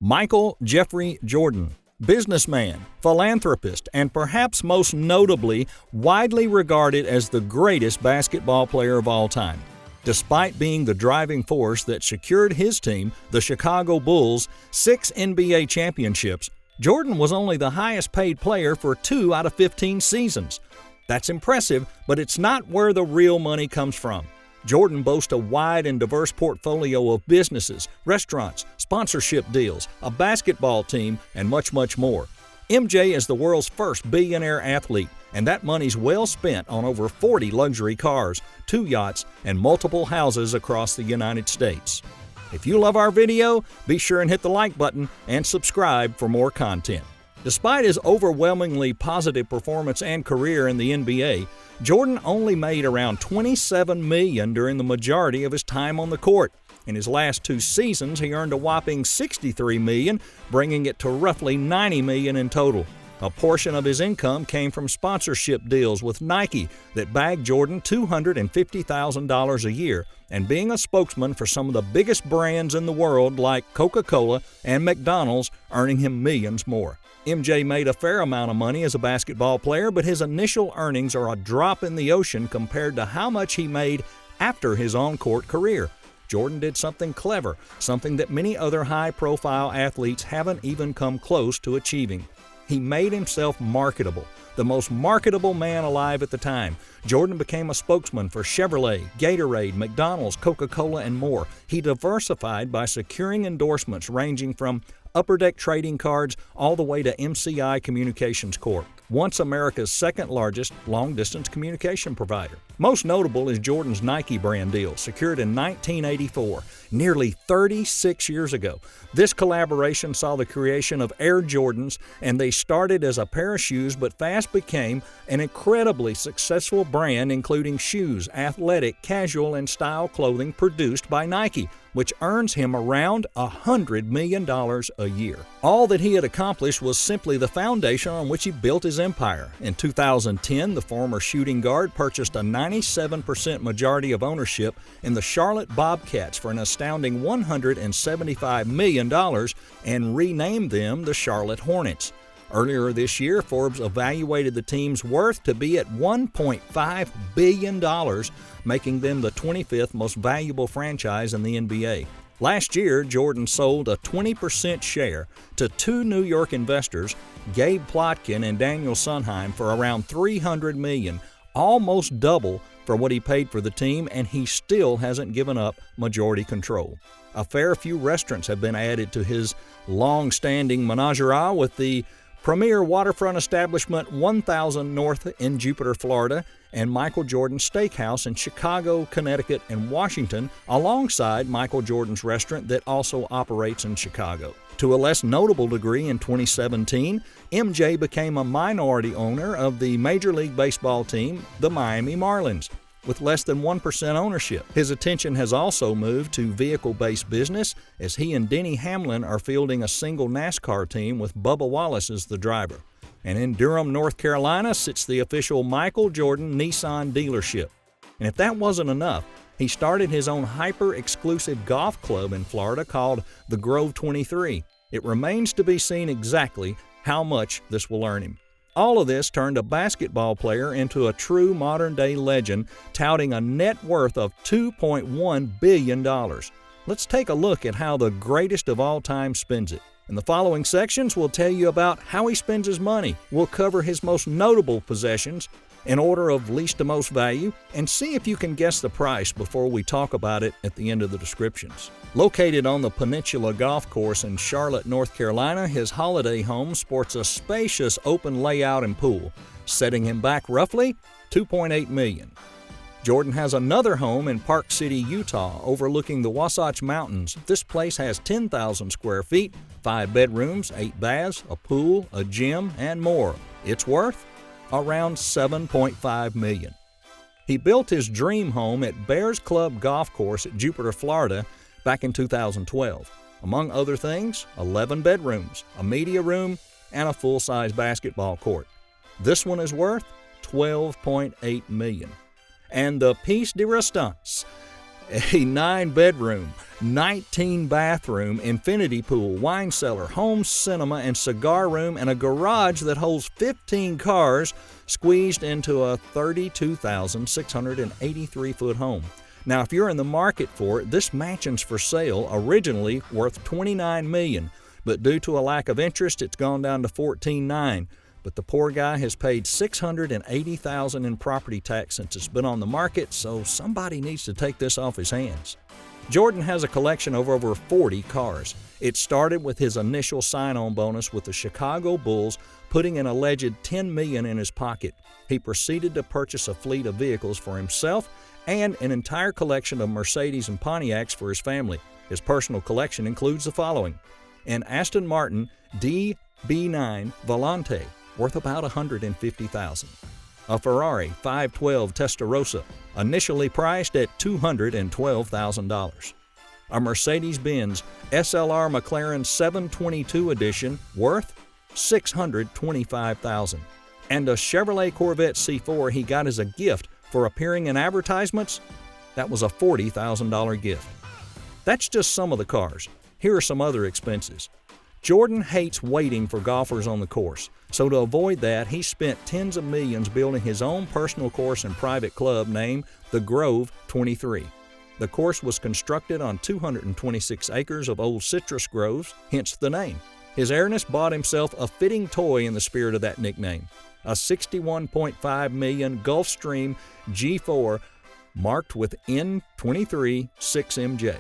Michael Jeffrey Jordan, businessman, philanthropist, and perhaps most notably, widely regarded as the greatest basketball player of all time. Despite being the driving force that secured his team, the Chicago Bulls, 6 NBA championships, Jordan was only the highest paid player for 2 out of 15 seasons. That's impressive, but it's not where the real money comes from. Jordan boasts a wide and diverse portfolio of businesses, restaurants, sponsorship deals, a basketball team, and much, much more. MJ is the world's first billionaire athlete, and that money's well spent on over 40 luxury cars, 2 yachts, and multiple houses across the United States. If you love our video, be sure and hit the like button and subscribe for more content. Despite his overwhelmingly positive performance and career in the NBA, Jordan only made around $27 million during the majority of his time on the court. In his last 2 seasons, he earned a whopping $63 million, bringing it to roughly $90 million in total. A portion of his income came from sponsorship deals with Nike that bagged Jordan $250,000 a year, and being a spokesman for some of the biggest brands in the world like Coca-Cola and McDonald's, earning him millions more. MJ made a fair amount of money as a basketball player, but his initial earnings are a drop in the ocean compared to how much he made after his on-court career. Jordan did something clever, something that many other high-profile athletes haven't even come close to achieving. He made himself marketable, the most marketable man alive at the time. Jordan became a spokesman for Chevrolet, Gatorade, McDonald's, Coca-Cola, and more. He diversified by securing endorsements ranging from Upper Deck Trading Cards all the way to MCI Communications Corp., once America's second-largest long-distance communication provider. Most notable is Jordan's Nike brand deal, secured in 1984, nearly 36 years ago. This collaboration saw the creation of Air Jordans, and they started as a pair of shoes but fast became an incredibly successful brand, including shoes, athletic, casual, and style clothing produced by Nike, which earns him around $100 million a year. All that he had accomplished was simply the foundation on which he built his empire. In 2010, the former shooting guard purchased a 97% majority of ownership in the Charlotte Bobcats for an astounding $175 million and renamed them the Charlotte Hornets. Earlier this year, Forbes evaluated the team's worth to be at $1.5 billion, making them the 25th most valuable franchise in the NBA. Last year, Jordan sold a 20% share to 2 New York investors, Gabe Plotkin and Daniel Sunheim, for around $300 million, almost double for what he paid for the team, and he still hasn't given up majority control. A fair few restaurants have been added to his long-standing menagerie, with the premier waterfront establishment 1000 North in Jupiter, Florida, and Michael Jordan Steakhouse in Chicago, Connecticut, and Washington, alongside Michael Jordan's restaurant that also operates in Chicago. To a less notable degree, in 2017, MJ became a minority owner of the Major League Baseball team, the Miami Marlins, with less than 1% ownership. His attention has also moved to vehicle-based business, as he and Denny Hamlin are fielding a single NASCAR team with Bubba Wallace as the driver. And in Durham, North Carolina, sits the official Michael Jordan Nissan dealership. And if that wasn't enough, he started his own hyper-exclusive golf club in Florida called the Grove 23. It remains to be seen exactly how much this will earn him. All of this turned a basketball player into a true modern-day legend, touting a net worth of $2.1 billion. Let's take a look at how the greatest of all time spends it. In the following sections, we'll tell you about how he spends his money. We'll cover his most notable possessions in order of least to most value, and see if you can guess the price before we talk about it at the end of the descriptions. Located on the Peninsula Golf Course in Charlotte, North Carolina, his holiday home sports a spacious open layout and pool, setting him back roughly $2.8 million. Jordan has another home in Park City, Utah, overlooking the Wasatch Mountains. This place has 10,000 square feet, 5 bedrooms, 8 baths, a pool, a gym, and more. It's worth around $7.5 million. He built his dream home at Bears Club Golf Course at Jupiter, Florida, back in 2012. Among other things, 11 bedrooms, a media room, and a full-size basketball court. This one is worth $12.8 million. And the piece de resistance, a 9-bedroom, 19-bathroom, infinity pool, wine cellar, home cinema, and cigar room, and a garage that holds 15 cars squeezed into a 32,683-foot home. Now, if you're in the market for it, this mansion's for sale, originally worth $29 million, but due to a lack of interest, it's gone down to $14.9 million. But the poor guy has paid $680,000 in property tax since it's been on the market, so somebody needs to take this off his hands. Jordan has a collection of over 40 cars. It started with his initial sign-on bonus with the Chicago Bulls, putting an alleged $10 million in his pocket. He proceeded to purchase a fleet of vehicles for himself and an entire collection of Mercedes and Pontiacs for his family. His personal collection includes the following: an Aston Martin DB9 Volante, worth about $150,000. A Ferrari 512 Testarossa, initially priced at $212,000. A Mercedes-Benz SLR McLaren 722 edition, worth $625,000. And a Chevrolet Corvette C4 he got as a gift for appearing in advertisements. That was a $40,000 gift. That's just some of the cars. Here are some other expenses. Jordan hates waiting for golfers on the course, so to avoid that, he spent tens of millions building his own personal course and private club named the Grove 23. The course was constructed on 226 acres of old citrus groves, hence the name. His Airness bought himself a fitting toy in the spirit of that nickname, a $61.5 million Gulfstream G4 marked with N23 6MJ.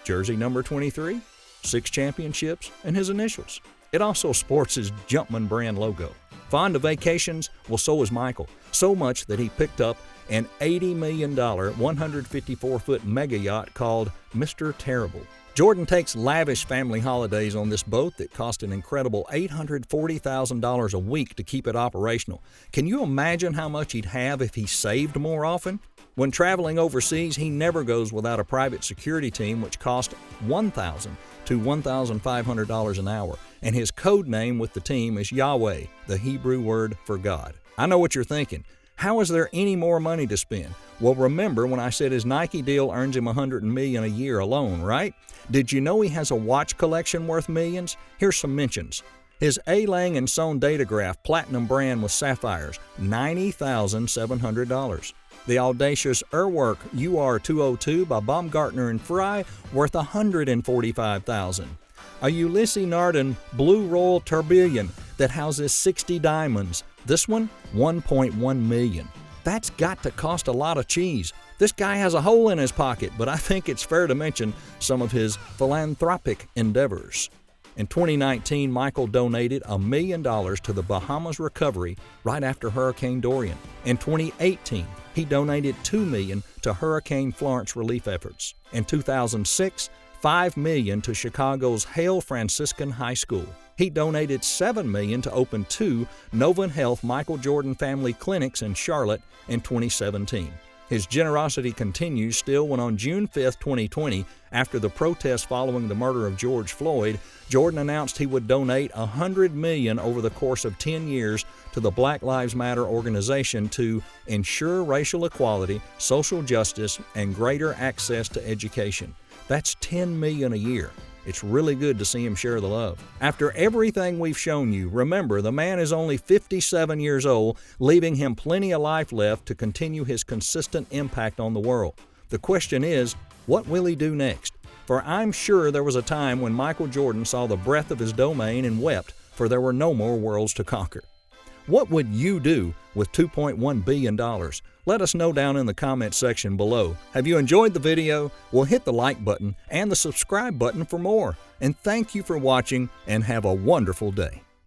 Jersey number 23, 6 championships, and his initials. It also sports his Jumpman brand logo. Fond of vacations? Well, so is Michael. So much that he picked up an $80 million 154-foot mega yacht called Mr. Terrible. Jordan takes lavish family holidays on this boat that cost an incredible $840,000 a week to keep it operational. Can you imagine how much he'd have if he saved more often? When traveling overseas, he never goes without a private security team, which cost $1,000 to $1,500 an hour, and his code name with the team is Yahweh, the Hebrew word for God. I know what you're thinking. How is there any more money to spend? Well, remember when I said his Nike deal earns him $100 million a year alone, right? Did you know he has a watch collection worth millions? Here's some mentions. His A. Lang & Son Datograph Platinum brand with sapphires, $90,700. The audacious Urwerk UR202 by Baumgartner & Frey, worth $145,000. A Ulysses Nardin Blue Royal Tourbillon that houses 60 diamonds. This one, $1.1 million. That's got to cost a lot of cheese. This guy has a hole in his pocket, but I think it's fair to mention some of his philanthropic endeavors. In 2019, Michael donated $1 million to the Bahamas recovery right after Hurricane Dorian. In 2018, he donated $2 million to Hurricane Florence relief efforts. In 2006, $5 million to Chicago's Hale Franciscan High School. He donated $7 million to open 2 Novant Health Michael Jordan family clinics in Charlotte in 2017. His generosity continues still when on June 5, 2020, after the protests following the murder of George Floyd, Jordan announced he would donate $100 million over the course of 10 years to the Black Lives Matter organization to ensure racial equality, social justice, and greater access to education. That's $10 million a year. It's really good to see him share the love. After everything we've shown you, remember the man is only 57 years old, leaving him plenty of life left to continue his consistent impact on the world. The question is, what will he do next? For I'm sure there was a time when Michael Jordan saw the breadth of his domain and wept, for there were no more worlds to conquer. What would you do with $2.1 billion? Let us know down in the comments section below. Have you enjoyed the video? Well, hit the like button and the subscribe button for more. And thank you for watching, and have a wonderful day.